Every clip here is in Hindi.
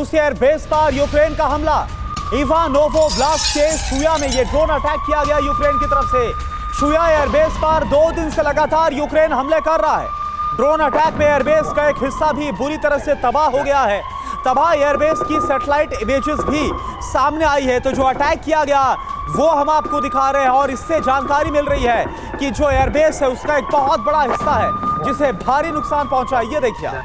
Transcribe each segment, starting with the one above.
रूसी एयरबेस पर यूक्रेन का हमला। इवानोवो ब्लास्ट के शुया में यह ड्रोन अटैक किया गया यूक्रेन की तरफ से। शुया एयरबेस पर 2 दिन से लगातार यूक्रेन हमले कर रहा है। ड्रोन अटैक में एयरबेस का एक हिस्सा भी बुरी तरह से तबाह हो गया है। तबाह एयरबेस की सैटेलाइट इमेजेस भी सामने आई है। तो जो अटैक किया गया वो हम आपको दिखा रहे हैं और इससे जानकारी मिल रही है कि जो एयरबेस है उसका एक बहुत बड़ा हिस्सा है जिसे भारी नुकसान पहुंचा। ये देखिए,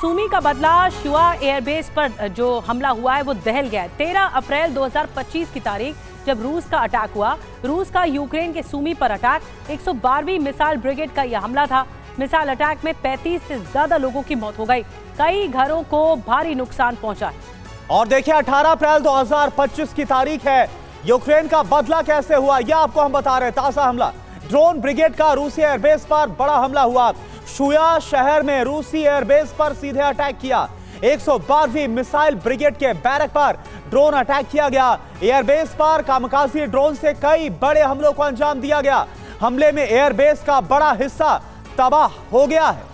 सूमी का बदला शुआ एयरबेस पर जो हमला हुआ है वो दहल गया है। 13 अप्रैल 2025 की तारीख जब रूस का अटैक हुआ, रूस का यूक्रेन के सूमी पर अटैक 112वीं मिसाइल ब्रिगेड का यह हमला था। मिसाइल अटैक में 35 से ज्यादा लोगों की मौत हो गई, कई घरों को भारी नुकसान पहुंचा है। और देखिए 18 अप्रैल 2025 की तारीख है। यूक्रेन का बदला कैसे हुआ यह आपको हम बता रहे हैं। ताजा हमला, ड्रोन ब्रिगेड का रूसी एयरबेस पर बड़ा हमला हुआ। शुया शहर में रूसी एयरबेस पर सीधे अटैक किया। 112वीं मिसाइल ब्रिगेड के बैरक पर ड्रोन अटैक किया गया। एयरबेस पर कामकाजी ड्रोन से कई बड़े हमलों को अंजाम दिया गया। हमले में एयरबेस का बड़ा हिस्सा तबाह हो गया है।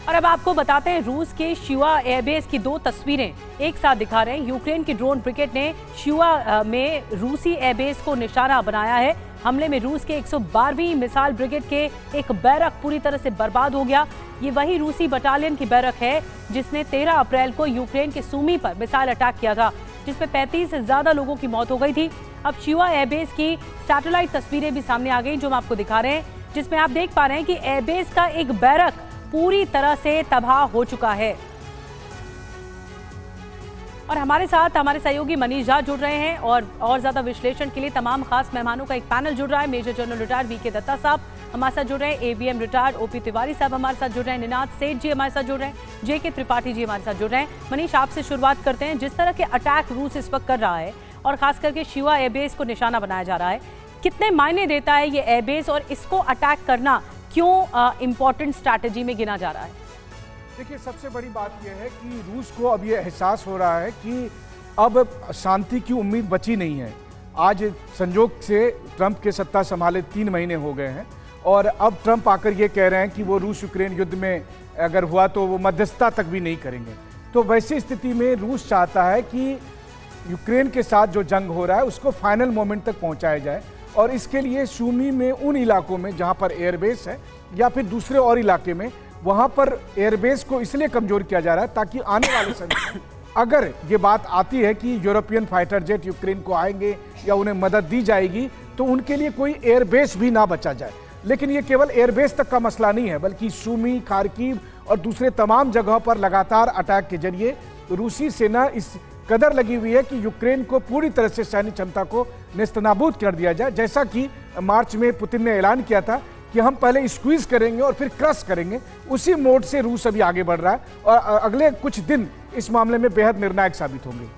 और अब आपको बताते हैं रूस के शुआ एयरबेस की 2 तस्वीरें एक साथ दिखा रहे हैं। यूक्रेन की ड्रोन ब्रिगेड ने शुआ में रूसी एयरबेस को निशाना बनाया है। हमले में रूस के 112वीं मिसाइल ब्रिगेड के एक बैरक पूरी तरह से बर्बाद हो गया। ये वही रूसी बटालियन की बैरक है जिसने 13 अप्रैल को यूक्रेन के सूमी पर मिसाइल अटैक किया था, जिसमें 35 से ज्यादा लोगों की मौत हो गई थी। अब शुआ एयरबेस की सैटेलाइट तस्वीरें भी सामने आ गई जो हम आपको दिखा रहे हैं, जिसमें आप देख पा रहे हैं कि एयरबेस का एक बैरक पूरी तरह से तबाह हो चुका है। और हमारे साथ हमारे सहयोगी मनीष झा जुड़ रहे हैं और ज्यादा विश्लेषण के लिए तमाम खास मेहमानों का एक पैनल जुड़ रहा है। Major general retired VK Dutta साहब हमारे साथ जुड़ रहे हैं, एवीएम रिटायर्ड ओपी तिवारी साहब हमारे साथ जुड़ रहे हैं, निनाद सेठ जी हमारे साथ जुड़ रहे हैं, जेके त्रिपाठी जी हमारे साथ जुड़ रहे हैं। मनीष, आपसे शुरुआत करते हैं। जिस तरह के अटैक रूस इस वक्त कर रहा है और खास करके शुआ एयरबेस को निशाना बनाया जा रहा है, कितने मायने देता है ये एयरबेस और इसको अटैक करना क्यों इंपॉर्टेंट स्ट्रैटेजी में गिना जा रहा है? देखिए, सबसे बड़ी बात यह है कि रूस को अब यह एहसास हो रहा है कि अब शांति की उम्मीद बची नहीं है। आज संजोग से ट्रंप के सत्ता संभाले 3 महीने हो गए हैं और अब ट्रंप आकर ये कह रहे हैं कि वो रूस यूक्रेन युद्ध में अगर हुआ तो वो मध्यस्थता तक भी नहीं करेंगे। तो वैसी स्थिति में रूस चाहता है कि यूक्रेन के साथ जो जंग हो रहा है उसको फाइनल मोमेंट तक पहुँचाया जाए और इसके लिए सूमी में उन इलाकों में जहाँ पर एयरबेस है या फिर दूसरे और इलाके में वहाँ पर एयरबेस को इसलिए कमज़ोर किया जा रहा है ताकि आने वाले समय अगर ये बात आती है कि यूरोपियन फाइटर जेट यूक्रेन को आएंगे या उन्हें मदद दी जाएगी तो उनके लिए कोई एयरबेस भी ना बचा जाए। लेकिन ये केवल एयरबेस तक का मसला नहीं है, बल्कि सूमी, खार्किव और दूसरे तमाम जगहों पर लगातार अटैक के जरिए रूसी सेना इस कदर लगी हुई है कि यूक्रेन को पूरी तरह से सैन्य क्षमता को नेस्तनाबूद कर दिया जाए। जैसा कि मार्च में पुतिन ने ऐलान किया था कि हम पहले स्क्वीज करेंगे और फिर क्रश करेंगे, उसी मोड से रूस अभी आगे बढ़ रहा है और अगले कुछ दिन इस मामले में बेहद निर्णायक साबित होंगे।